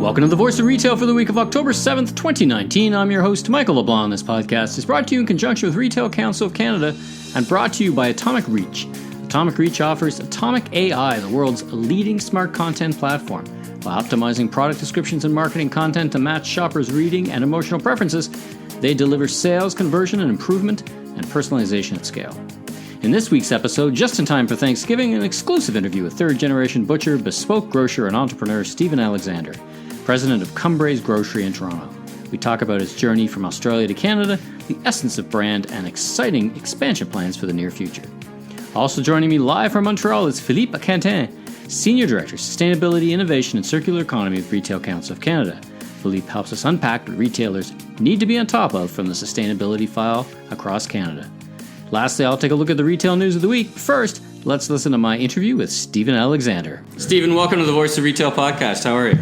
Welcome to the Voice of Retail for the week of October 7th, 2019. I'm your host, Michael LeBlanc. This podcast is brought to you in conjunction with Retail Council of Canada and brought to you by Atomic Reach. Atomic Reach offers Atomic AI, the world's leading smart content platform. By optimizing product descriptions and marketing content to match shoppers' reading and emotional preferences, they deliver sales, conversion, and improvement and personalization at scale. In this week's episode, just in time for Thanksgiving, an exclusive interview with third-generation butcher, bespoke grocer, and entrepreneur Stephen Alexander, president of Cumbrae's Grocery in Toronto. We talk about his journey from Australia to Canada, the essence of brand, and exciting expansion plans for the near future. Also joining me live from Montreal is Philippe Cantin, Senior Director, Sustainability, Innovation, and Circular Economy with Retail Council of Canada. Philippe helps us unpack what retailers need to be on top of from the sustainability file across Canada. Lastly, I'll take a look at the retail news of the week. First, let's listen to my interview with Stephen Alexander. Stephen, welcome to the Voice of Retail podcast. How are you?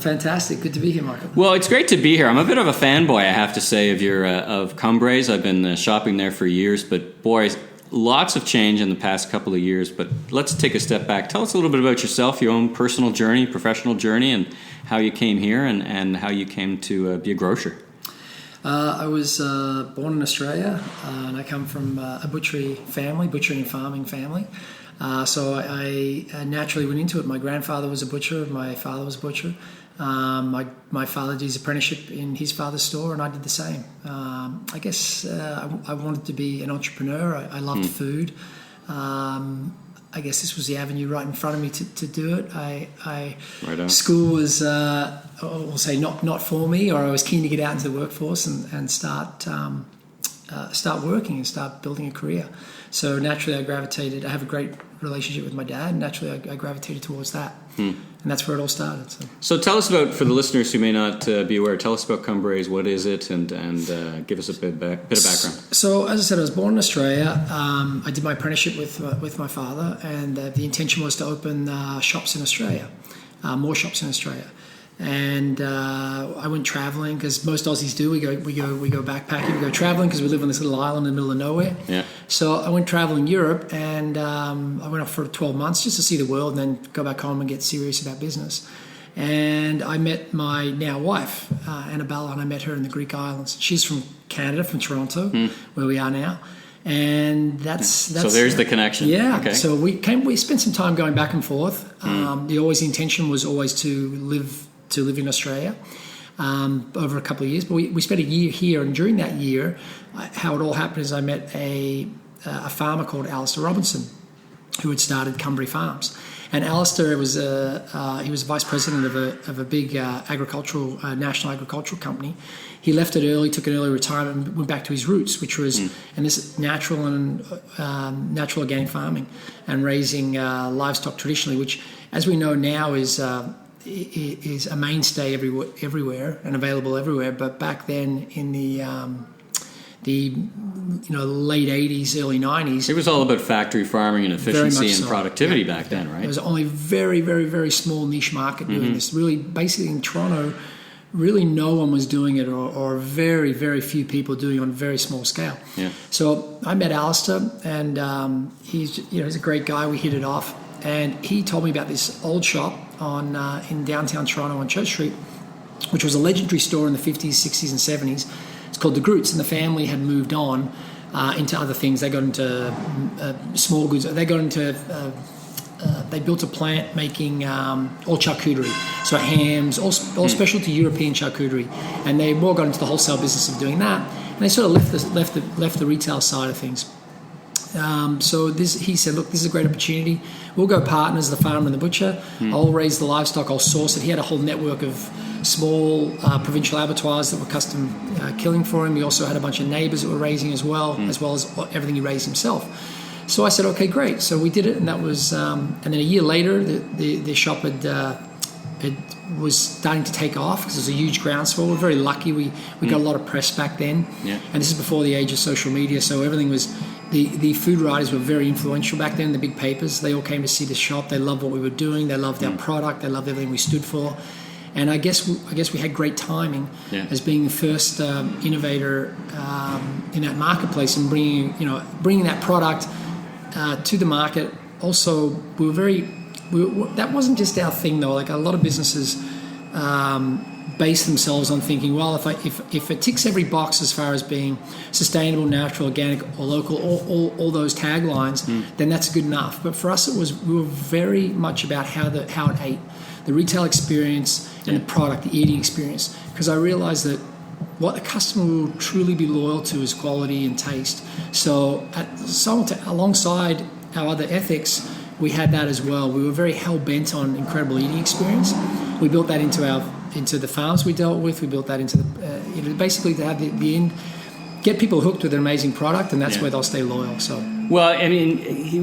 Fantastic. Good to be here, Michael. Well, it's great to be here. I'm a bit of a fanboy, I have to say, of your of Cumbrae's. I've been shopping there for years, but boy, lots of change in the past couple of years. But let's take a step back. Tell us a little bit about yourself, your own personal journey, professional journey, and how you came here and how you came to be a grocer. I was born in Australia, and I come from a butchery and farming family. So I naturally went into it. My grandfather was a butcher. My father was a butcher. My father did his apprenticeship in his father's store, and I did the same. I guess I wanted to be an entrepreneur. I loved food. I guess this was the avenue right in front of me to do it. School was, we'll say, not for me, or I was keen to get out into the workforce and start working and start building a career. So naturally I have a great relationship with my dad, and naturally I gravitated towards that. And that's where it all started. So tell us about, for the listeners who may not be aware, tell us about Cumbrae's. What is it? And give us a bit of background. So as I said, I was born in Australia. I did my apprenticeship with my father, and the intention was to open shops in Australia, more shops in Australia. And I went traveling, because most Aussies do. We go backpacking. We go traveling because we live on this little island in the middle of nowhere. Yeah. So I went traveling Europe, and I went off for 12 months just to see the world, and then go back home and get serious about business. And I met my now wife, Annabella, and I met her in the Greek islands. She's from Canada, from Toronto, where we are now. And that's so there's the connection. Yeah. Okay. So we spent some time going back and forth. The intention was always to live in Australia over a couple of years, but we spent a year here, and during that year, how it all happened is I met a farmer called Alistair Robinson, who had started Cumbrae Farms. And Alistair was he was vice president of a big national agricultural company. He left it early, took an early retirement, and went back to his roots, which was and this natural organic farming and raising livestock traditionally, which, as we know now, is a mainstay everywhere and available everywhere. But back then, in the late 80s, early 90s, it was all about factory farming and efficiency and productivity back then, right? There was only very, very, very small niche market doing this. Really, basically in Toronto, really no one was doing it, or very, very few people doing it on a very small scale. Yeah. So I met Alistair, and he's a great guy. We hit it off, and he told me about this old shop in downtown Toronto on Church Street, which was a legendary store in the 50s, 60s, and 70s. It's called the Groots, and the family had moved on into other things. They got into small goods. They got into they built a plant making all charcuterie, so hams, all specialty European charcuterie, and they more got into the wholesale business of doing that. And they sort of left the retail side of things. So he said, look, this is a great opportunity. We'll go partners, the farmer and the butcher. I'll raise the livestock, I'll source it. He had a whole network of small provincial abattoirs that were custom killing for him. We also had a bunch of neighbours that were raising as well as everything he raised himself. So I said, okay, great. So we did it, and that was, and then a year later, the shop was starting to take off because there was a huge groundswell. We're very lucky. We got a lot of press back then, and this is before the age of social media, so everything was. The food writers were very influential back then. The big papers, they all came to see the shop. They loved what we were doing. They loved our product. They loved everything we stood for. And I guess we had great timing as being the first innovator in that marketplace, and bringing that product to the market. Also, that wasn't just our thing though. Like a lot of businesses base themselves on thinking, well, if it ticks every box as far as being sustainable, natural, organic, or local, all those taglines, then that's good enough. But for us, we were very much about how it ate, the retail experience and the product, the eating experience. Because I realized that what the customer will truly be loyal to is quality and taste. So alongside our other ethics, we had that as well. We were very hell-bent on incredible eating experience. We built that into the farms we dealt with. We built that into basically to have the end, get people hooked with an amazing product, and that's where they'll stay loyal. So. Well, I mean,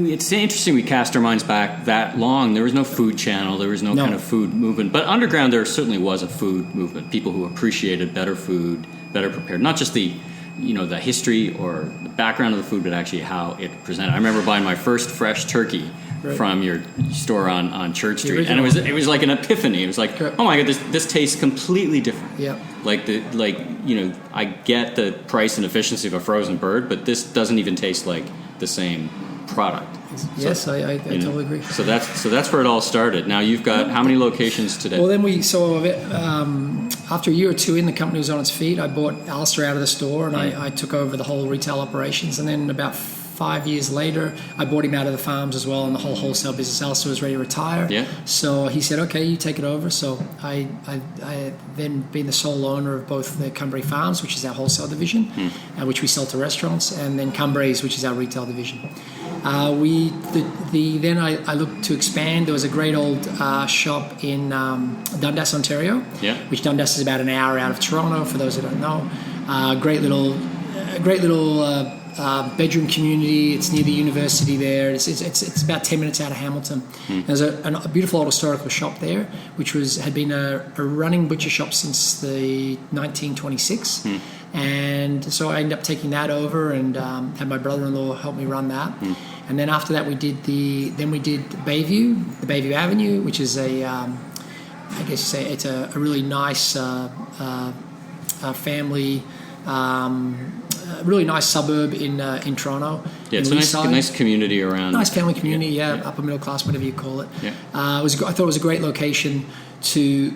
it's interesting we cast our minds back that long. There was no food channel. There was no kind of food movement. But underground, there certainly was a food movement. People who appreciated better food, better prepared. Not just the history or the background of the food, but actually how it presented. I remember buying my first fresh turkey from your store on Church Street, and it was like an epiphany. It was like, oh my God, this tastes completely different. Yeah. I get the price and efficiency of a frozen bird, but this doesn't even taste like the same product. Yes, I totally agree. So that's where it all started. Now you've got how many locations today? Well, then after a year or two in, the company was on its feet. I bought Alistair out of the store, and I took over the whole retail operations. And then about 5 years later, I bought him out of the farms as well, and the whole wholesale business. Alistair was ready to retire. Yeah. So he said, okay, you take it over. So I then been the sole owner of both the Cumbrae Farms, which is our wholesale division, which we sell to restaurants, and then Cumbrae's, which is our retail division. Then I looked to expand. There was a great old shop in Dundas, Ontario, which Dundas is about an hour out of Toronto, for those who don't know. Great little bedroom community. It's near the university there. It's about 10 minutes out of Hamilton. There's a beautiful old historical shop there, which had been a running butcher shop since the 1926. And so I ended up taking that over and had my brother-in-law help me run that. And then after that, we did Bayview, the Bayview Avenue, which is I guess you say it's a really nice family. Really nice suburb in Toronto. Yeah, it's a nice community around. Nice family community, upper middle class, whatever you call it. Yeah. I thought it was a great location to.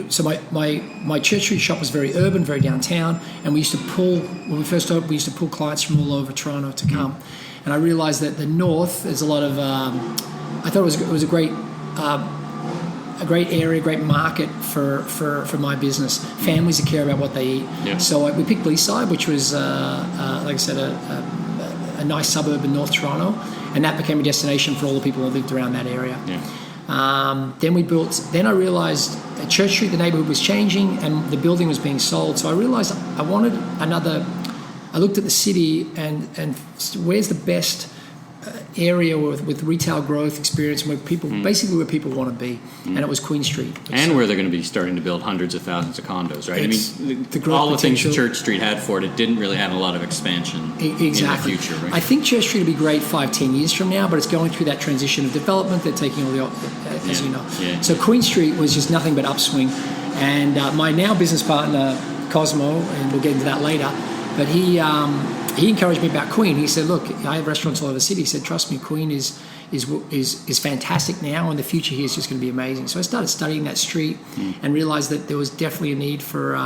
So my Church Street shop was very urban, very downtown, and we used to pull when we first opened. We used to pull clients from all over Toronto to come, and I realized that the north there's a lot of. I thought it was a great area, great market for my business. Families that care about what they eat. Yeah. So we picked Leaside, which was, like I said, a nice suburb in North Toronto, and that became a destination for all the people who lived around that area. Yeah. Then I realized at Church Street the neighborhood was changing and the building was being sold. So I realized I wanted I looked at the city and where's the best area with retail growth experience where people basically where people want to be, and it was Queen Street, and where they're going to be starting to build hundreds of thousands of condos, right? I mean, all the things Church Street had for it didn't really have a lot of expansion in the future, right? I think Church Street will be great 5-10 years from now, but it's going through that transition of development. They're taking all the as you know. Yeah. So Queen Street was just nothing but upswing, and my now business partner Cosmo, and we'll get into that later, but he encouraged me about Queen. He said, look, I have restaurants all over the city. He said, trust me, Queen is fantastic now, and the future here is just going to be amazing. So I started studying that street and realized that there was definitely a need for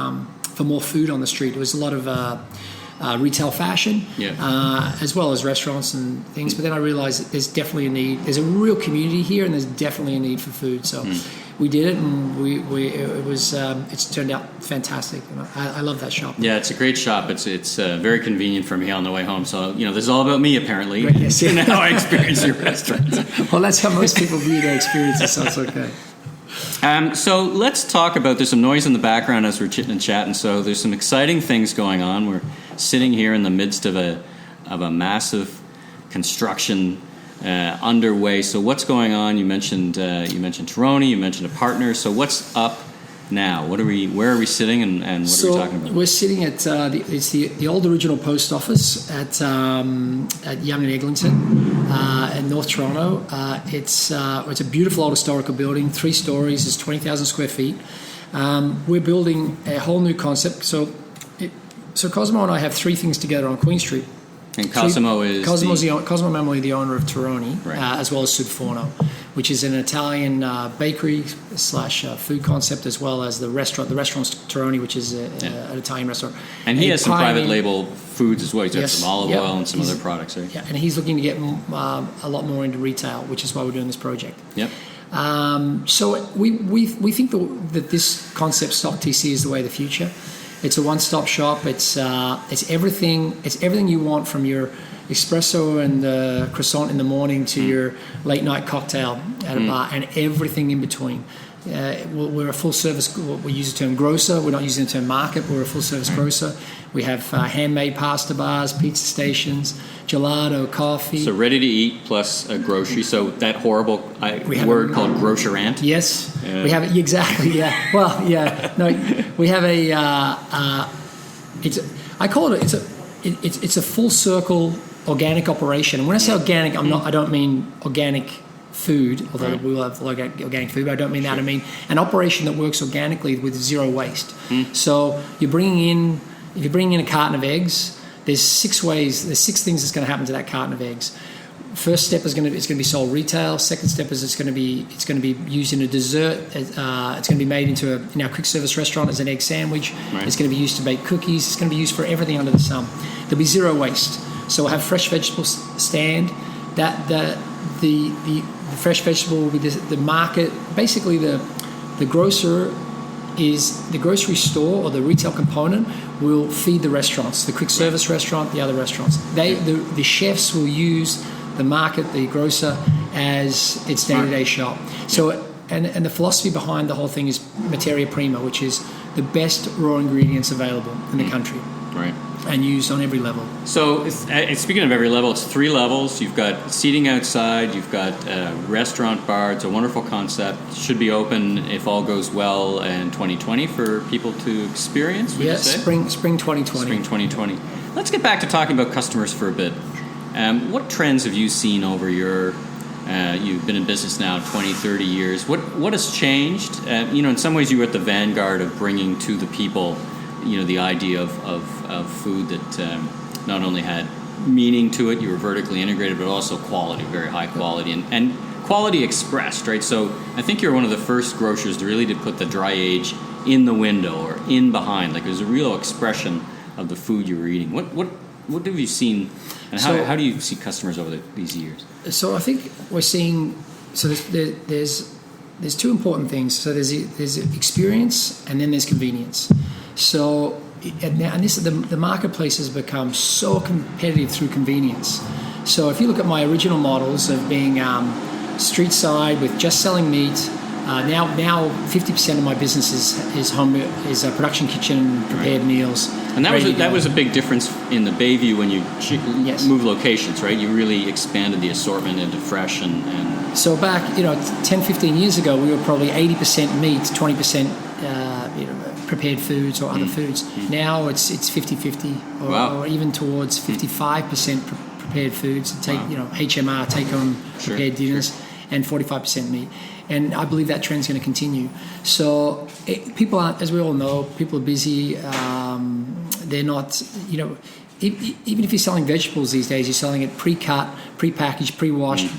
more food on the street. There was a lot of retail fashion, as well as restaurants and things. But then I realized that there's definitely a need. There's a real community here, and there's definitely a need for food. So we did it, and it's turned out fantastic. I love that shop. Yeah, it's a great shop. It's very convenient for me on the way home. So this is all about me apparently. Right, yes, yeah. And how I experience your restaurant. Well, that's how most people view their experiences. So it's okay. So let's talk about. There's some noise in the background as we're chitting and chatting. So there's some exciting things going on. We're sitting here in the midst of a massive construction underway. So what's going on? You mentioned Taroni. You mentioned a partner. So what's up now? Where are we sitting, and what are we talking about? We're sitting at the old original post office at Yonge and Eglinton in North Toronto. It's a beautiful old historical building, 3 stories. It's 20,000 square feet. We're building a whole new concept. So Cosmo and I have 3 things together on Queen Street. And Cosmo Cosmo Memoli, the owner of Taroni, right. As well as Sud Forno, which is an Italian bakery slash food concept, as well as the restaurant's Toroni, which is an Italian restaurant. And he has some private label foods as well. He's got some olive oil and some other products, right? Yeah, and he's looking to get a lot more into retail, which is why we're doing this project. Yep. So we think that this concept stock TC is the way of the future. It's a one-stop shop. It's everything you want, from your espresso and the croissant in the morning to your late night cocktail at a bar, and everything in between. We're a full service. We use the term grocer. We're not using the term market. But we're a full service grocer. We have handmade pasta bars, pizza stations, gelato, coffee. So ready to eat plus a grocery. So that horrible word called grocerant. Yes, we have it exactly. Yeah. Well, yeah. No, we have a. I call it. It's a full circle organic operation. And when I say organic, I don't mean organic food, although we will have organic food, but I don't mean that. I mean an operation that works organically with zero waste. So if you're bringing in a carton of eggs, there's 6 things that's going to happen to that carton of eggs. First step is it's going to be sold retail. Second step is it's going to be used in a dessert. It's going to be made in our quick service restaurant as an egg sandwich. Right. It's going to be used to bake cookies. It's going to be used for everything under the sun. There'll be zero waste. So we'll have fresh vegetables stand. The fresh vegetable will be the market. Basically, the grocer is the grocery store, or the retail component will feed the restaurants, the quick service restaurant, the other restaurants. The chefs will use the market, the grocer, as its day-to-day shop. So, and the philosophy behind the whole thing is materia prima, which is the best raw ingredients available in the country. Right. And used on every level. So, speaking of every level, it's 3 levels. You've got seating outside. You've got restaurant bar. It's a wonderful concept. Should be open, if all goes well, in 2020 for people to experience. Would you say? Spring 2020. Spring 2020. Let's get back to talking about customers for a bit. What trends have you seen over your? You've been in business now 20, 30 years. What has changed? In some ways, you were at the vanguard of bringing to the people, the idea of food that not only had meaning to it, you were vertically integrated, but also quality, very high quality, and quality expressed, right? So I think you're one of the first grocers to put the dry age in the window or in behind. Like, there's a real expression of the food you were eating. What have you seen, and how do you see customers over these years? So I think we're seeing. So there's 2 important things. So there's experience, and then there's convenience. So, the marketplace has become so competitive through convenience. So if you look at my original models of being street side with just selling meat, now 50% of my business is a production kitchen, prepared meals. And that was a big difference in the Bayview when you moved locations, right? You really expanded the assortment into fresh and So back 10, 15 years ago, we were probably 80% meat, 20% prepared foods or other foods. Now it's 50-50 or even towards 55% prepared foods. HMR, take home prepared dinners, and 45% meat. And I believe that trend's going to continue. So people aren't, as we all know, people are busy. They're not, even if you're selling vegetables these days, you're selling it pre-cut, pre-packaged, pre-washed,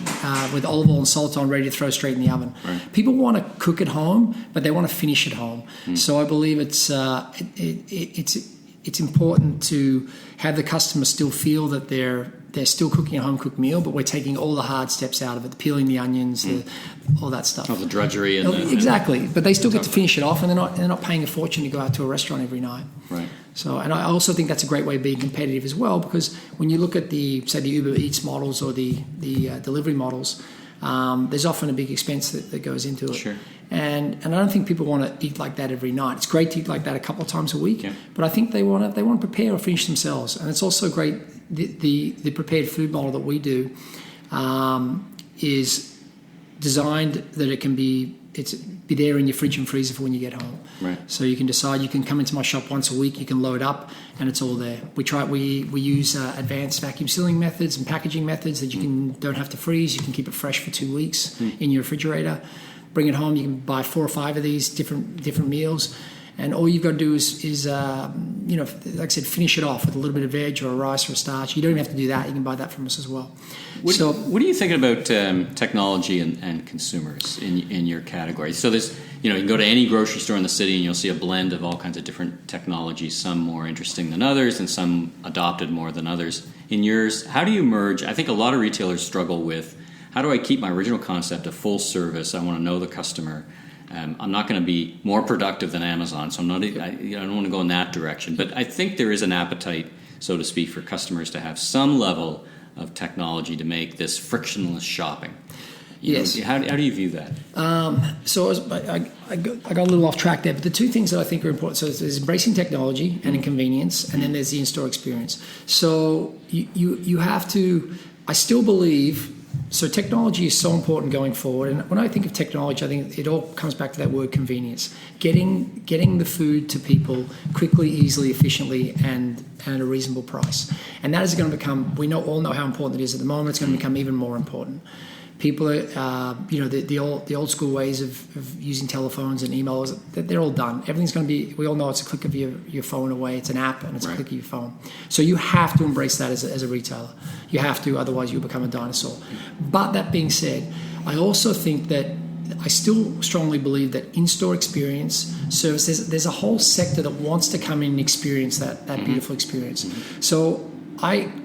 with olive oil and salt on, ready to throw straight in the oven. Right. People want to cook at home, but they want to finish at home. So I believe it's important to have the customer still feel that they're still cooking a home-cooked meal, but we're taking all the hard steps out of it, peeling the onions, all that stuff. All the drudgery. Exactly. But they still get to finish it off, and they're not paying a fortune to go out to a restaurant every night. Right. So, and I also think that's a great way of being competitive as well, because when you look at the Uber Eats models or the delivery models, there's often a big expense that goes into it. Sure. And I don't think people want to eat like that every night. It's great to eat like that a couple of times a week, but I think they want to prepare or finish themselves. And it's also great. The prepared food model that we do is designed that it can be there in your fridge and freezer for when you get home. Right. So you can decide, you can come into my shop once a week, you can load up, and it's all there. We use advanced vacuum sealing methods and packaging methods that you don't have to freeze. You can keep it fresh for 2 weeks in your refrigerator. Bring it home. You can buy 4 or 5 of these different meals, and all you've got to do is like I said, finish it off with a little bit of veg or a rice or a starch. You don't even have to do that. You can buy that from us as well. What are you thinking about technology and consumers in your category? So there's, you can go to any grocery store in the city and you'll see a blend of all kinds of different technologies, some more interesting than others and some adopted more than others. In yours, how do you merge? I think a lot of retailers struggle with, how do I keep my original concept of full service? I want to know the customer. I'm not going to be more productive than Amazon, so I don't want to go in that direction. But I think there is an appetite, so to speak, for customers to have some level of technology to make this frictionless shopping. Yes. How do you view that? So I got a little off track there, but the two things that I think are important, so there's embracing technology and inconvenience, and then there's the in-store experience. So you have to, I still believe, so technology is so important going forward. And when I think of technology, I think it all comes back to that word convenience. Getting the food to people quickly, easily, efficiently, and at a reasonable price. And that is going to become, we all know how important it is at the moment. It's going to become even more important. People are, the old school ways of using telephones and emails, they're all done. Everything's going to be, we all know it's a click of your phone away. It's an app and it's a click of your phone. So you have to embrace that as a retailer. You have to, otherwise you'll become a dinosaur. But that being said, I also think that, I still strongly believe that in-store experience services, there's a whole sector that wants to come in and experience that beautiful experience. So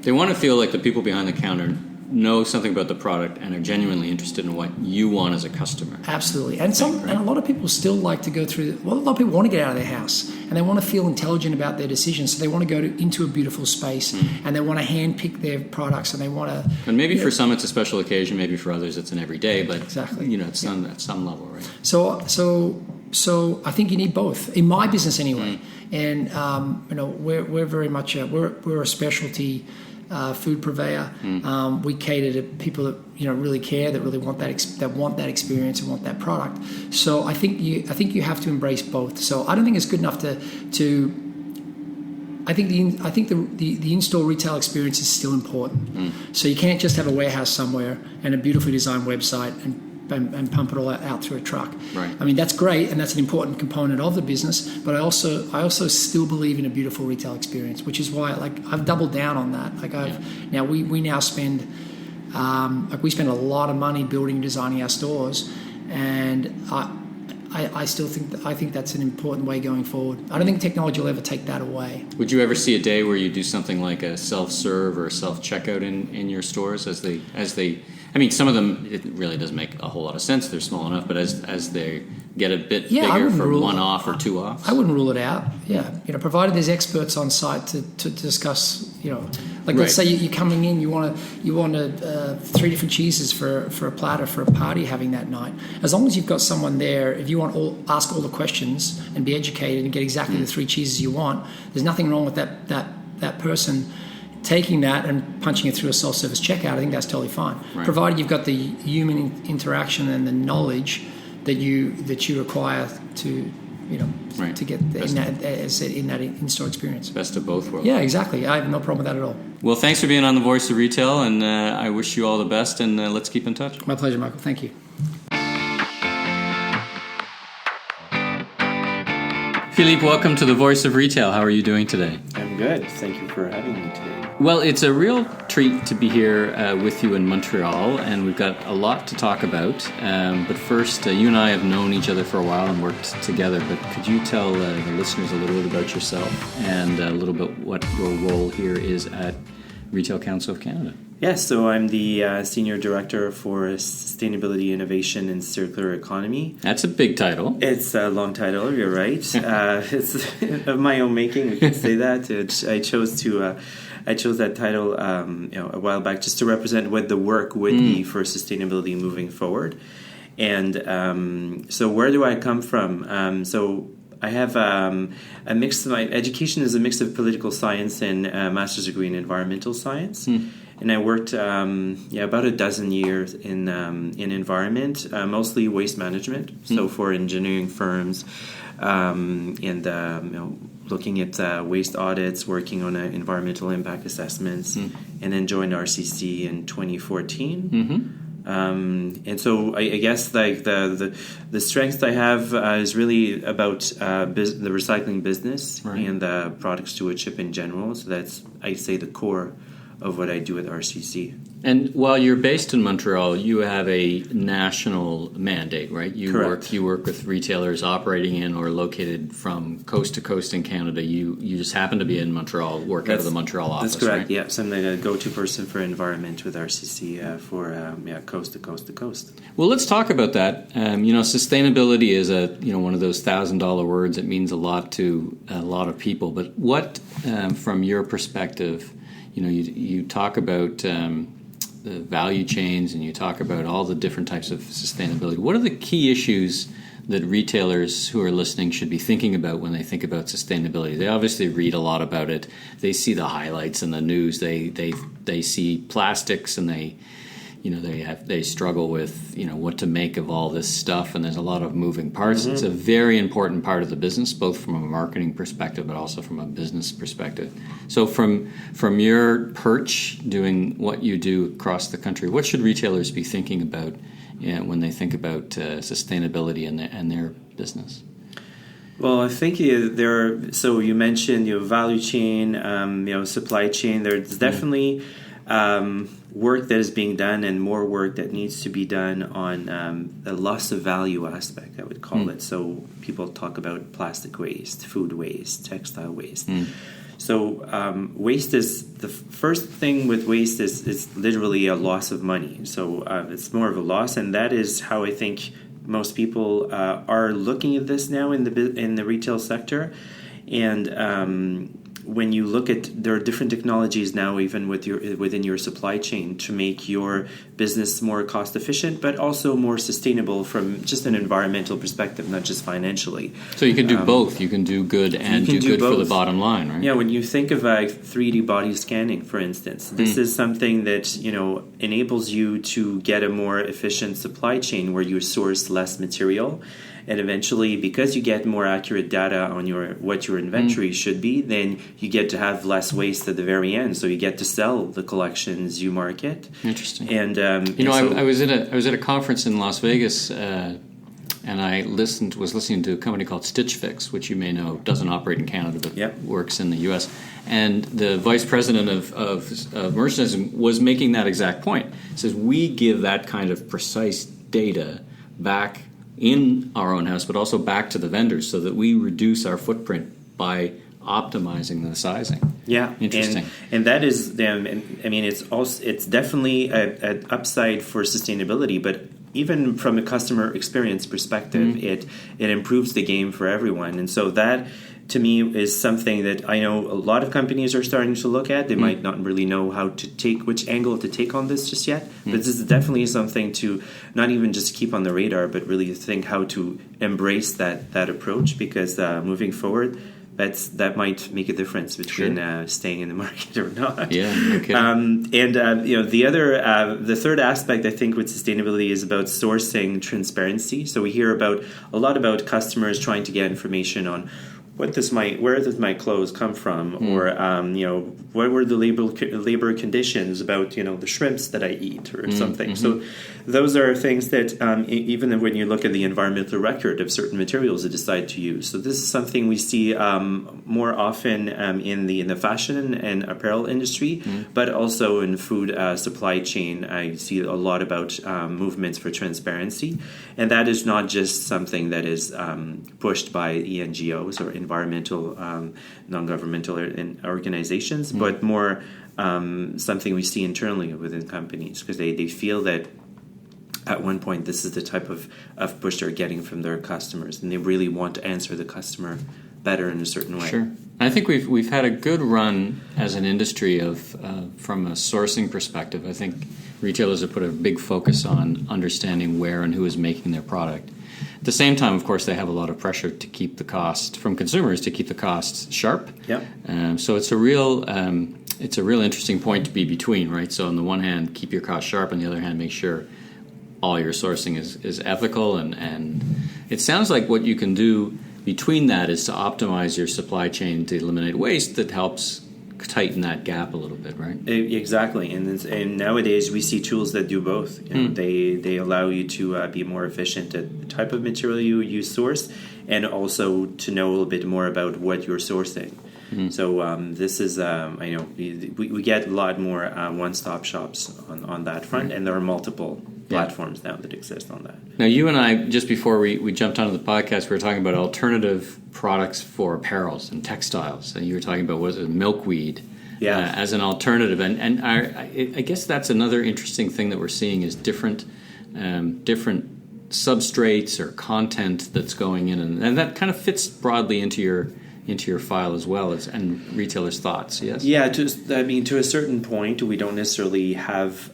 they want to feel like the people behind the counter know something about the product and are genuinely interested in what you want as a customer. Absolutely. And a lot of people still like to go through, a lot of people want to get out of their house and they want to feel intelligent about their decisions. So they want to go into a beautiful space and they want to hand pick their products and they want to... And maybe for some it's a special occasion, maybe for others it's an everyday, but exactly. At some level, right? So I think you need both, in my business anyway. And we're very much we're a specialty food purveyor. We cater to people that really care, that really want that experience and want that product. So I think you have to embrace both. So I don't think it's good enough to. I think the in-store retail experience is still important. So you can't just have a warehouse somewhere and a beautifully designed website and pump it all out through a truck. Right. I mean, that's great, and that's an important component of the business. But I also still believe in a beautiful retail experience, which is why I've doubled down on that. Now we now spend we spend a lot of money building and designing our stores, and I still think that's an important way going forward. I don't think technology will ever take that away. Would you ever see a day where you do something like a self-serve or a self-checkout in your stores as they? I mean, some of them, it really doesn't make a whole lot of sense. They're small enough, but as they get a bit bigger for one off or two offs. I wouldn't rule it out. Yeah, provided there's experts on site to discuss. Let's say you're coming in, you want 3 different cheeses for a platter for a party having that night. As long as you've got someone there, if you want ask all the questions and be educated and get exactly the 3 cheeses you want, there's nothing wrong with that person taking that and punching it through a self-service checkout. I think that's totally fine, provided you've got the human interaction and the knowledge that you require to to get in that in-store experience. Best of both worlds. Yeah, exactly. I have no problem with that at all. Well, thanks for being on The Voice of Retail, and I wish you all the best, and let's keep in touch. My pleasure, Michael. Thank you. Philippe, welcome to The Voice of Retail. How are you doing today? I'm good. Thank you for having me today. Well, it's a real treat to be here with you in Montreal, and we've got a lot to talk about. But first, you and I have known each other for a while and worked together, but could you tell the listeners a little bit about yourself and a little bit what your role here is at Retail Council of Canada? Yes, so I'm the Senior Director for Sustainability, Innovation, and Circular Economy. That's a big title. It's a long title, you're right. It's of my own making, we can say that. I chose that title a while back just to represent what the work would be for sustainability moving forward. And so where do I come from? So I have a mix. My education is a mix of political science and a master's degree in environmental science. And I worked about a dozen years in environment, mostly waste management. So for engineering firms, and looking at waste audits, working on environmental impact assessments, and then joined RCC in 2014. And so I guess like the strength I have is really about the recycling business and product stewardship in general. So that's, I'd say, the core of what I do at RCC. And while you're based in Montreal, you have a national mandate, right? Correct. You work with retailers operating in or located from coast to coast in Canada. You just happen to be in Montreal, work out of the Montreal office. That's correct. Right? Yeah, so I'm the go-to person for environment with RCC for coast to coast to coast. Well, let's talk about that. Sustainability is one of those $1,000 words. It means a lot to a lot of people. But what, from your perspective, you talk about the value chains and you talk about all the different types of sustainability. What are the key issues that retailers who are listening should be thinking about when they think about sustainability? They obviously read a lot about it. They see the highlights in the news. They see plastics and they struggle with what to make of all this stuff, and there's a lot of moving parts. Mm-hmm. It's a very important part of the business, both from a marketing perspective but also from a business perspective. So from your perch doing what you do across the country, what should retailers be thinking about when they think about sustainability and their business? Well, I think so you mentioned value chain, supply chain. There's definitely work that is being done and more work that needs to be done on the loss of value aspect, I would call it. So people talk about plastic waste, food waste, textile waste. So waste is, the first thing with waste is literally a loss of money. So it's more of a loss, and that is how I think most people are looking at this now in the retail sector. And when you look at, there are different technologies now, even within your supply chain, to make your business more cost efficient, but also more sustainable from just an environmental perspective, not just financially. So you can do both. You can do good and do good for the bottom line, right? Yeah, when you think of 3D body scanning, for instance, this is something that enables you to get a more efficient supply chain where you source less material. And eventually, because you get more accurate data on what your inventory should be, then you get to have less waste at the very end. So you get to sell the collections you market. Interesting. And I was at a conference in Las Vegas, and I was listening to a company called Stitch Fix, which you may know doesn't operate in Canada but works in the U.S. And the vice president of merchandising was making that exact point. He says, we give that kind of precise data back in our own house, but also back to the vendors, so that we reduce our footprint by optimizing the sizing. Yeah, interesting. And that is, it's definitely an upside for sustainability, but even from a customer experience perspective, it improves the game for everyone. And so that, to me, is something that I know a lot of companies are starting to look at. They might not really know which angle to take on this just yet, but this is definitely something to not even just keep on the radar, but really think how to embrace that approach, because moving forward, that might make a difference between staying in the market or not. Yeah, okay. The third aspect I think with sustainability is about sourcing transparency. So we hear a lot about customers trying to get information on where does my clothes come from, or what were the labor conditions about the shrimps that I eat or something. So those are things that even when you look at the environmental record of certain materials they decide to use. So this is something we see more often in the fashion and apparel industry, but also in food supply chain. I see a lot about movements for transparency, and that is not just something that is pushed by NGOs or environmental non-governmental organizations, but more something we see internally within companies, because they feel that at one point this is the type of push they're getting from their customers, and they really want to answer the customer better in a certain way. Sure. I think we've had a good run as an industry from a sourcing perspective. I think retailers have put a big focus on understanding where and who is making their product. At the same time, of course, they have a lot of pressure to keep the cost from consumers, to keep the costs sharp. Yep. So it's a real interesting point to be between, right? So on the one hand, keep your costs sharp, on the other hand, make sure all your sourcing is ethical, and it sounds like what you can do between that is to optimize your supply chain to eliminate waste that helps tighten that gap a little bit, right? Exactly, and nowadays we see tools that do both. They allow you to be more efficient at the type of material you source, and also to know a little bit more about what you're sourcing. So this is, I know, we get a lot more one-stop shops on that front, and there are multiple platforms now that exist on that. Now, you and I, just before we jumped onto the podcast, we were talking about alternative products for apparels and textiles, and you were talking about, was it milkweed as an alternative, and I guess that's another interesting thing that we're seeing is different substrates or content that's going in, and that kind of fits broadly into your file as well as and retailers' thoughts. Yes. Yeah. To a certain point, we don't necessarily have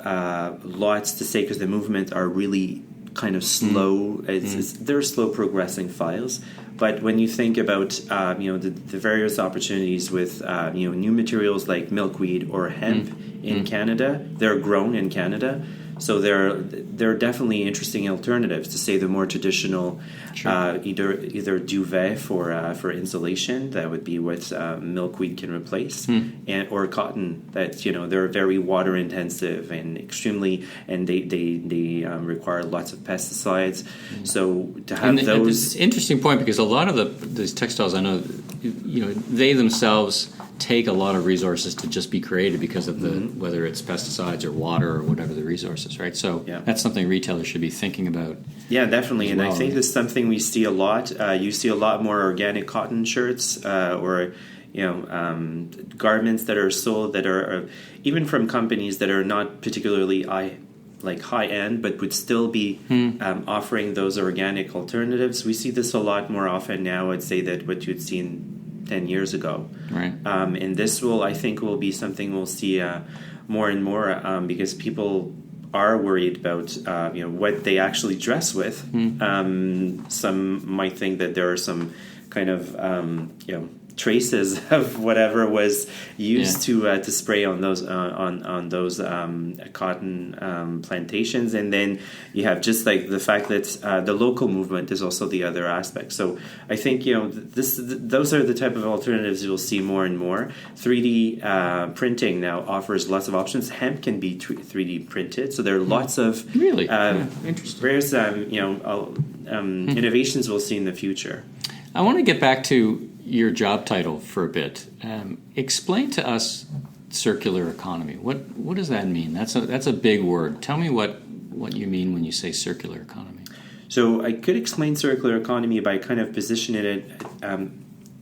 lots to say because the movement are really kind of slow. They're slow progressing files. But when you think about the various opportunities with new materials like milkweed or hemp in Canada, they're grown in Canada. So they're definitely interesting alternatives to say the more traditional, either duvet for insulation, that would be what milkweed can replace, or cotton that they're very water intensive and extremely, and they require lots of pesticides. So to have those, it's an interesting point because a lot of these textiles, I know, they themselves take a lot of resources to just be created because of the whether it's pesticides or water or whatever the resources, right? So that's something retailers should be thinking about. Yeah, definitely, and I think that's something we see a lot. You see a lot more organic cotton shirts or garments that are sold that are even from companies that are not particularly high end, but would still be offering those organic alternatives. We see this a lot more often now. I'd say that what you'd seen 10 years ago. Right. And this I think will be something we'll see more and more because people are worried about what they actually dress with. Some might think that there are some kind of traces of whatever was used to spray on those cotton plantations, and then you have just like the fact that the local movement is also the other aspect. So I think those are the type of alternatives you'll see more and more. 3D printing now offers lots of options. Hemp can be 3D printed, so there are lots of interesting various innovations we'll see in the future. I want to get back to your job title for a bit. Explain to us circular economy. What does that mean? That's a big word. Tell me what you mean when you say circular economy. So I could explain circular economy by kind of positioning it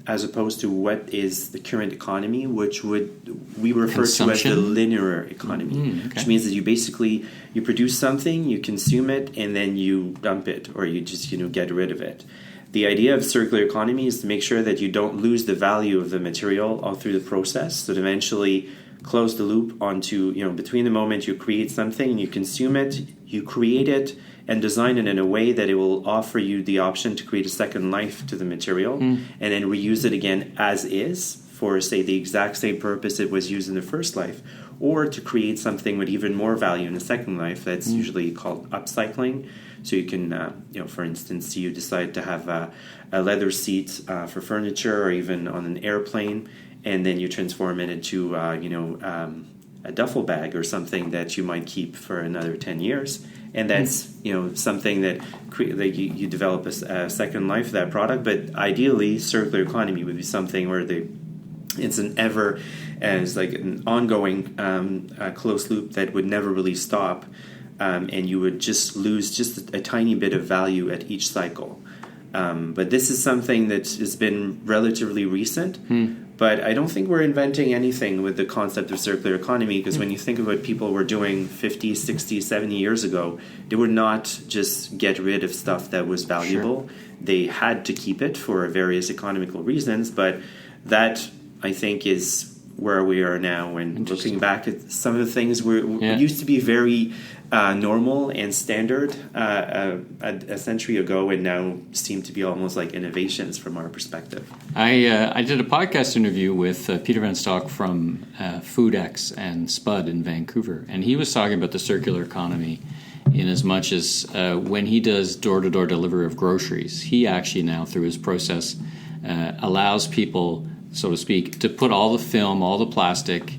as opposed to what is the current economy, which we refer to as the linear economy, which means that you produce something, you consume it, and then you dump it, or you just get rid of it. The idea of circular economy is to make sure that you don't lose the value of the material all through the process, so to eventually close the loop onto, between the moment you create something and you consume it, you create it and design it in a way that it will offer you the option to create a second life to the material and then reuse it again as is for, say, the exact same purpose it was used in the first life, or to create something with even more value in the second life. That's usually called upcycling. So you can, for instance, you decide to have a leather seat for furniture or even on an airplane, and then you transform it into, a duffel bag or something that you might keep for another 10 years. And that's, something that you develop a second life for that product. But ideally, circular economy would be something where it's an ongoing closed loop that would never really stop. And you would just lose just a tiny bit of value at each cycle. But this is something that has been relatively recent. But I don't think we're inventing anything with the concept of circular economy, because when you think of what people were doing 50, 60, 70 years ago, they would not just get rid of stuff that was valuable. Sure. They had to keep it for various economical reasons. But that, I think, is where we are now. And looking back at some of the things used to be very normal and standard a century ago, and now seem to be almost like innovations from our perspective. I did a podcast interview with Peter Van Stock from FoodX and Spud in Vancouver, and he was talking about the circular economy in as much as when he does door-to-door delivery of groceries, he actually now, through his process, allows people so to speak, to put all the film, all the plastic,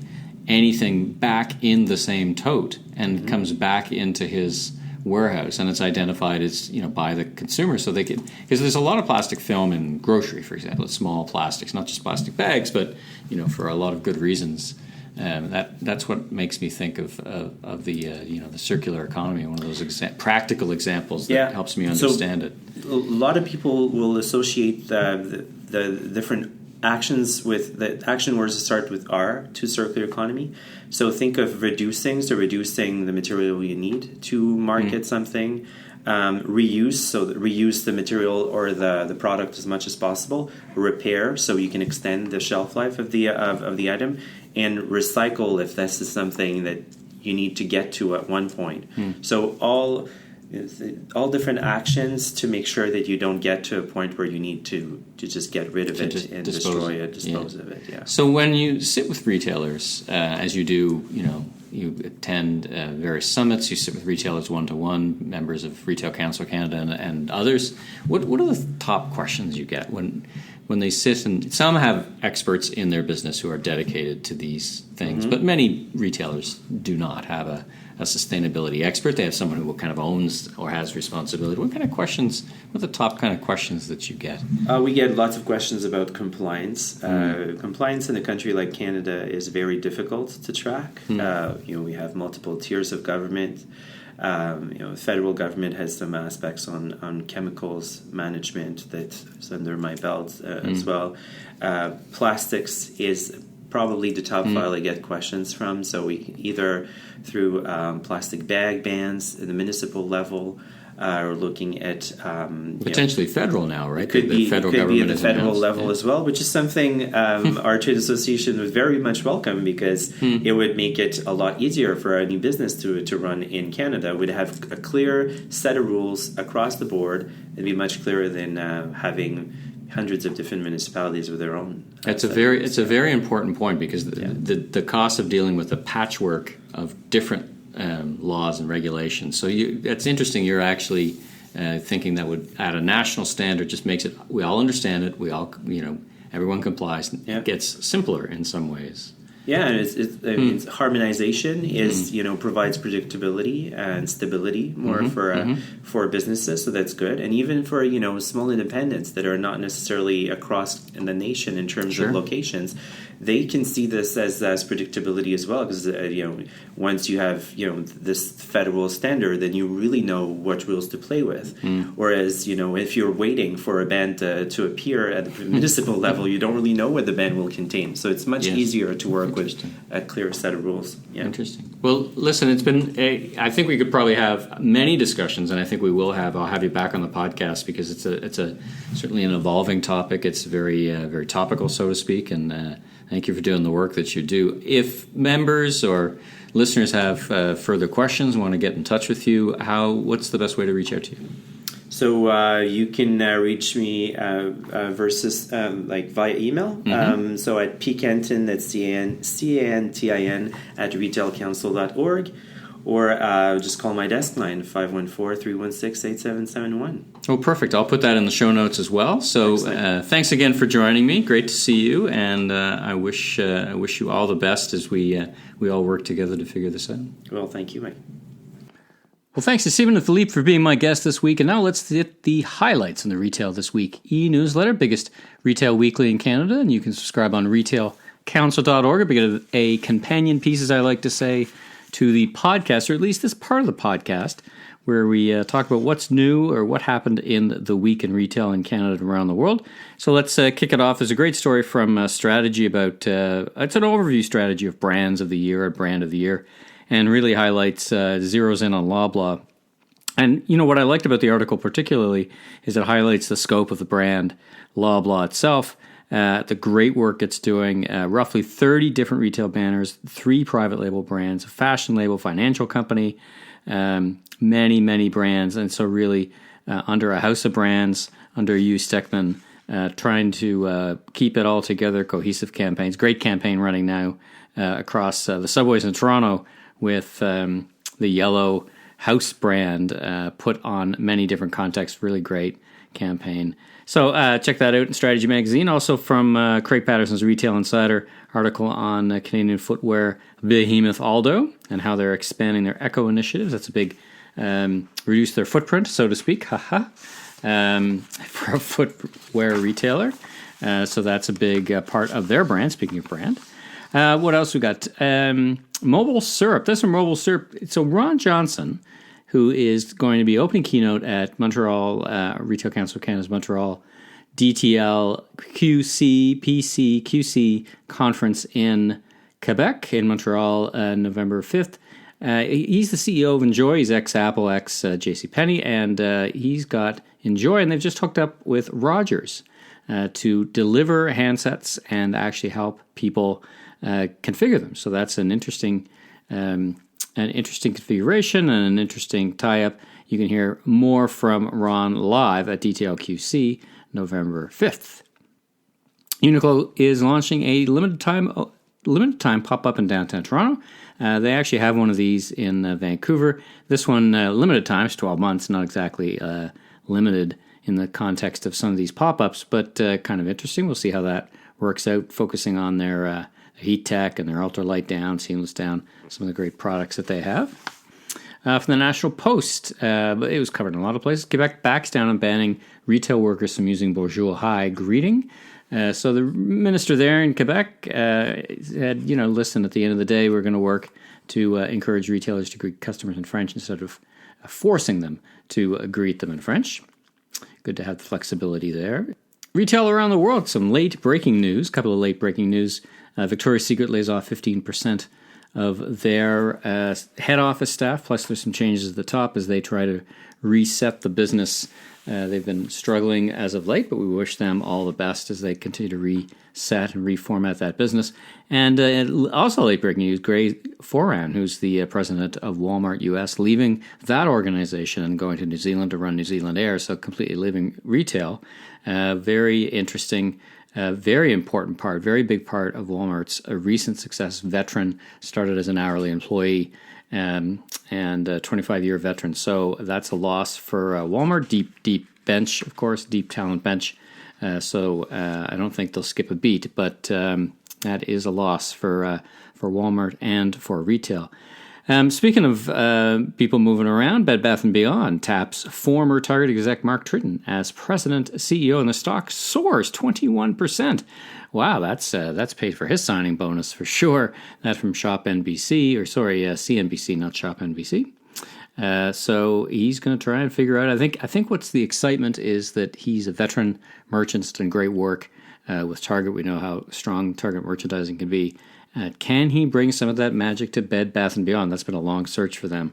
anything back in the same tote, and comes back into his warehouse, and it's identified as by the consumer, so they can, because there's a lot of plastic film in grocery, for example. It's small plastics, not just plastic bags, but for a lot of good reasons. That's what makes me think of the the circular economy, one of those practical examples that helps me understand it. A lot of people will associate the different actions with the action words that start with R to circular economy. So think of reducing the material you need to market something. Reuse, so reuse the material or the product as much as possible. Repair, so you can extend the shelf life of the item, and recycle if this is something that you need to get to at one point. So all different actions to make sure that you don't get to a point where you need to just get rid of it and dispose of it. Yeah. So when you sit with retailers, as you do, you attend various summits, you sit with retailers one-to-one, members of Retail Council of Canada and others. What are the top questions you get when they sit? And some have experts in their business who are dedicated to these things, but many retailers do not have a sustainability expert. They have someone who kind of owns or has responsibility. What are the top kind of questions that you get? We get lots of questions about compliance. Compliance in a country like Canada is very difficult to track. We have multiple tiers of government. The federal government has some aspects on chemicals management that's under my belt as well. Plastics is probably the top file I get questions from. So we either through plastic bag bans at the municipal level, or looking at potentially federal now, right? Could be at the federal level as well, which is something our trade association would very much welcome, because it would make it a lot easier for any business to run in Canada. We'd have a clear set of rules across the board. It'd be much clearer than having hundreds of different municipalities with their own. It's a very important point, because the cost of dealing with the patchwork of different laws and regulations. So it's interesting. You're actually thinking that would, at a national standard, just makes it, we all understand it. We all, everyone complies. It gets simpler in some ways. Yeah, and it's harmonization is provides predictability and stability more for businesses, so that's good, and even for small independents that are not necessarily across in the nation in terms of locations, they can see this as predictability as well, because once you have this federal standard, then you really know what rules to play with. Whereas if you're waiting for a ban to appear at the municipal level, you don't really know what the ban will contain. So it's much easier to work with a clear set of rules. Yeah. Interesting. Well, listen, it's been I think we could probably have many discussions, and I think we will have. I'll have you back on the podcast, because it's a certainly an evolving topic. It's very very topical, so to speak, and thank you for doing the work that you do. If members or listeners have further questions, want to get in touch with you, what's the best way to reach out to you? So you can reach me via email. So at pcantin, that's CANTIN at retailcouncil.org, or just call my desk line, 514-316-8771. Oh, perfect. I'll put that in the show notes as well. So thanks again for joining me. Great to see you, and I wish you all the best as we all work together to figure this out. Well, thank you, Mike. Well, thanks to Stephen and Philippe for being my guest this week. And now let's hit the highlights in the Retail This Week e-newsletter, biggest retail weekly in Canada. And you can subscribe on retailcouncil.org, or get a companion piece, as I like to say, to the podcast, or at least this part of the podcast, where we talk about what's new or what happened in the week in retail in Canada and around the world. So let's kick it off. There's a great story from Strategy about, it's an overview strategy of brands of the year, or brand of the year, and really highlights, zeroes in on Loblaw. And what I liked about the article particularly is it highlights the scope of the brand Loblaw itself, the great work it's doing, roughly 30 different retail banners, 3 private label brands, a fashion label, financial company, many, many brands. And so really under a house of brands, under Hugh Steckman, trying to keep it all together, cohesive campaigns. Great campaign running now across the subways in Toronto, with the yellow house brand put on many different contexts. Really great campaign. So check that out in Strategy Magazine. Also from Craig Patterson's Retail Insider article on Canadian footwear behemoth Aldo and how they're expanding their eco initiatives. That's a big reduce their footprint, so to speak, for a footwear retailer. So that's a big part of their brand, speaking of brand. What else we got? Mobile syrup. This is mobile syrup. So Ron Johnson, who is going to be opening keynote at Montreal, Retail Council of Canada's Montreal DTL QC conference in Quebec, in Montreal, November 5th. He's the CEO of Enjoy. He's ex-Apple, ex-JCPenney, and he's got Enjoy, and they've just hooked up with Rogers to deliver handsets and actually help people configure them. So that's an interesting configuration and an interesting tie-up. You can hear more from Ron live at DTLQC November 5th. Uniqlo is launching a limited time pop-up in downtown Toronto. They actually have one of these in Vancouver. This one, limited time, is 12 months, not exactly limited in the context of some of these pop-ups, but kind of interesting. We'll see how that works out, focusing on their heat tech and their ultralight down, seamless down, some of the great products that they have. From the National Post, it was covered in a lot of places. Quebec backs down on banning retail workers from using bonjour hi greeting. So the minister there in Quebec said, listen, at the end of the day, we're going to work to encourage retailers to greet customers in French instead of forcing them to greet them in French. Good to have the flexibility there. Retail around the world, some late breaking news, a couple of late breaking news. Victoria's Secret lays off 15% of their head office staff, plus there's some changes at the top as they try to reset the business. They've been struggling as of late, but we wish them all the best as they continue to reset and reformat that business. And also late breaking news, Gray Foran, who's the president of Walmart US, leaving that organization and going to New Zealand to run New Zealand Air, so completely leaving retail. Very interesting. Very important part, very big part of Walmart's recent success. Veteran, started as an hourly employee and a 25-year veteran. So that's a loss for Walmart. Deep bench, of course, deep talent bench. So I don't think they'll skip a beat, but that is a loss for Walmart and for retail. Speaking of people moving around, Bed Bath & Beyond taps former Target exec Mark Tritton as president CEO, and the stock soars 21%. Wow, that's paid for his signing bonus for sure. That from CNBC, not Shop NBC. So he's going to try and figure out. I think what's the excitement is that he's a veteran merchant, has done great work with Target. We know how strong Target merchandising can be. Can he bring some of that magic to Bed Bath & Beyond? That's been a long search for them.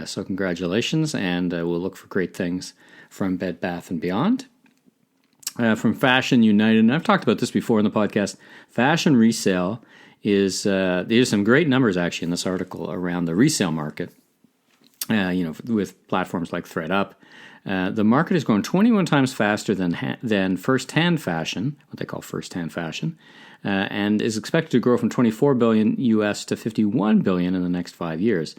So congratulations, and we'll look for great things from Bed Bath & Beyond. From Fashion United, and I've talked about this before in the podcast, fashion resale is, there's some great numbers actually in this article around the resale market, with platforms like ThredUp. The market is growing 21 times faster than first-hand fashion, what they call first-hand fashion, and is expected to grow from $24 billion US to $51 billion in the next 5 years.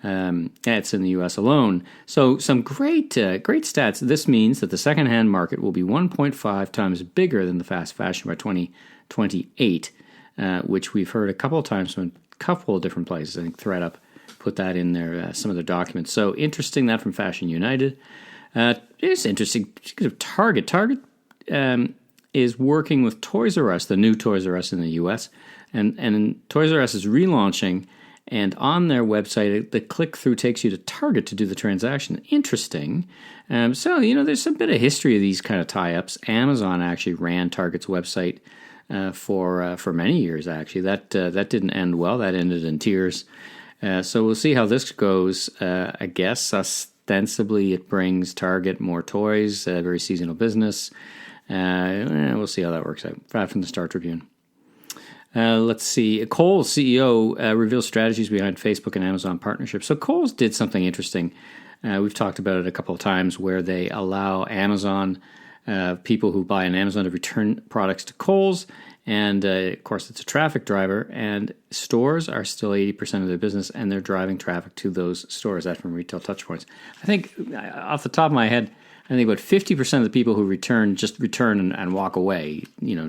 It's in the U.S. alone. So some great stats. This means that the secondhand market will be 1.5 times bigger than the fast fashion by 2028, which we've heard a couple of times from a couple of different places. I think ThredUp put that in their some of their documents. So interesting, that from Fashion United. It's interesting. Target is working with Toys R Us, the new Toys R Us in the U.S., and Toys R Us is relaunching. And on their website, the click-through takes you to Target to do the transaction. Interesting. So, there's a bit of history of these kind of tie-ups. Amazon actually ran Target's website for many years, actually. That didn't end well. That ended in tears. So we'll see how this goes. I guess ostensibly it brings Target more toys, very seasonal business. We'll see how that works out. From the Star Tribune. Let's see. Kohl's CEO reveals strategies behind Facebook and Amazon partnership. So Kohl's did something interesting. We've talked about it a couple of times where they allow Amazon people who buy on Amazon to return products to Kohl's. And, of course, it's a traffic driver. And stores are still 80% of their business, and they're driving traffic to those stores. That's from retail touchpoints. I think, off the top of my head, I think about 50% of the people who return just return and walk away,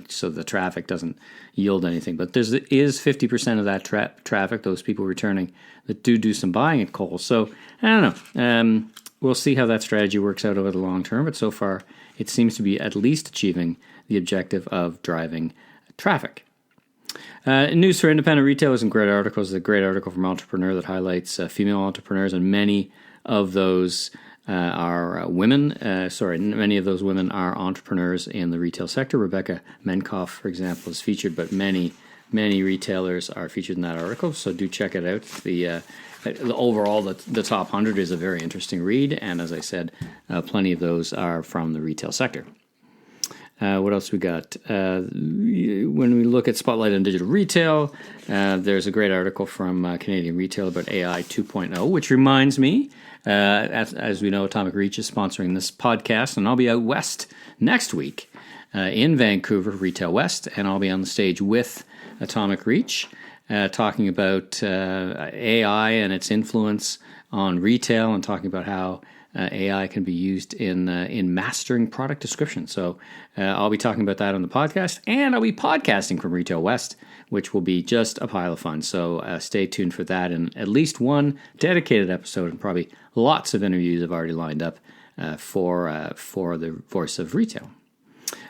so the traffic doesn't yield anything. But there is 50% of that traffic, those people returning, that do some buying at Kohl's. So, I don't know. We'll see how that strategy works out over the long term. But so far, it seems to be at least achieving the objective of driving traffic. News for independent retailers and great articles. There's a great article from Entrepreneur that highlights female entrepreneurs, and many of those are women. Many of those women are entrepreneurs in the retail sector. Rebecca Menkoff, for example, is featured, but many retailers are featured in that article. So do check it out. The overall, the top 100 is a very interesting read, and as I said, plenty of those are from the retail sector. What else we got? When we look at Spotlight on Digital Retail, there's a great article from Canadian Retail about AI 2.0, which reminds me, as we know, Atomic Reach is sponsoring this podcast, and I'll be out west next week in Vancouver, Retail West, and I'll be on the stage with Atomic Reach talking about AI and its influence on retail, and talking about how AI can be used in mastering product description. So I'll be talking about that on the podcast, and I'll be podcasting from Retail West, which will be just a pile of fun. So stay tuned for that, and at least one dedicated episode, and probably lots of interviews I've already lined up for the Voice of Retail.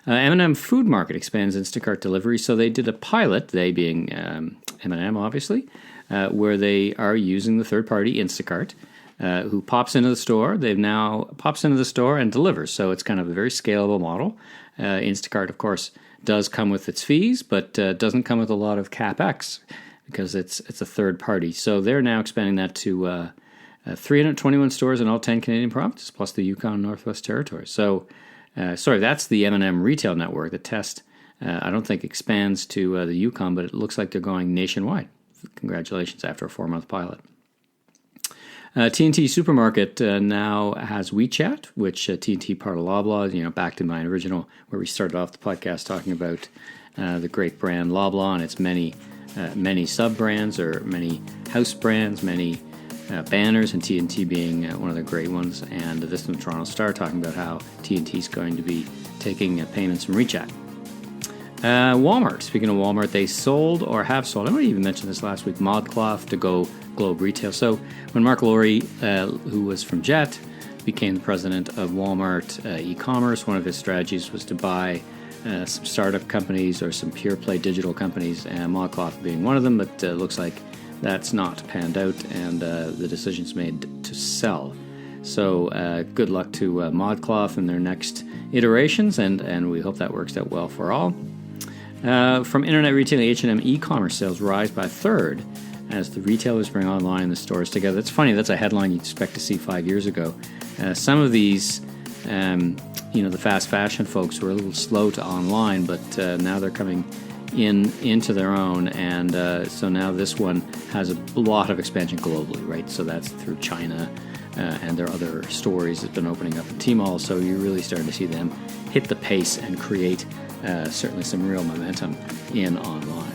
M&M Food Market expands Instacart delivery. So they did a pilot, they being M&M obviously, where they are using the third-party Instacart, who pops into the store. They've now pops into the store and delivers. So it's kind of a very scalable model. Instacart, of course, does come with its fees, but doesn't come with a lot of CapEx because it's a third party. So they're now expanding that to 321 stores in all 10 Canadian provinces, plus the Yukon and Northwest Territories. So, that's the M&M retail network. The test, I don't think, expands to the Yukon, but it looks like they're going nationwide. Congratulations after a 4-month pilot. T&T Supermarket now has WeChat, which T&T part of Loblaw, back to my original, where we started off the podcast talking about the great brand Loblaw and its many sub-brands, or many house brands, many banners, and T&T being one of the great ones. And this from the Toronto Star talking about how T&T is going to be taking payments from WeChat. Walmart. Speaking of Walmart, they sold, or have sold, I might even mention this last week, ModCloth to Go Globe Retail. So when Mark Laurie, who was from Jet, became the president of Walmart e-commerce, one of his strategies was to buy some startup companies or some pure play digital companies, and ModCloth being one of them, but looks like that's not panned out, and the decision's made to sell. So good luck to ModCloth and their next iterations, and we hope that works out well for all. From internet retailing, H&M e-commerce sales rise by a third as the retailers bring online the stores together. It's funny, that's a headline you'd expect to see 5 years ago. Some of these, the fast fashion folks were a little slow to online, but now they're coming into their own, and so now this one has a lot of expansion globally, right? So that's through China, and their other stores have been opening up in Tmall, so you're really starting to see them hit the pace and create certainly some real momentum in online.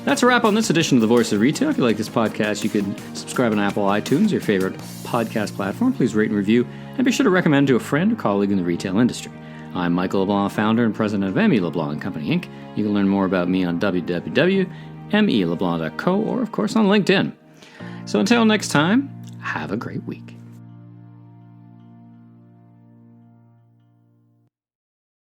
That's a wrap on this edition of The Voice of Retail. If you like this podcast, you can subscribe on Apple iTunes, your favorite podcast platform. Please rate and review, and be sure to recommend to a friend or colleague in the retail industry. I'm Michael LeBlanc, founder and president of M.E. LeBlanc & Company, Inc. You can learn more about me on www.meleblanc.co, or, of course, on LinkedIn. So until next time, have a great week.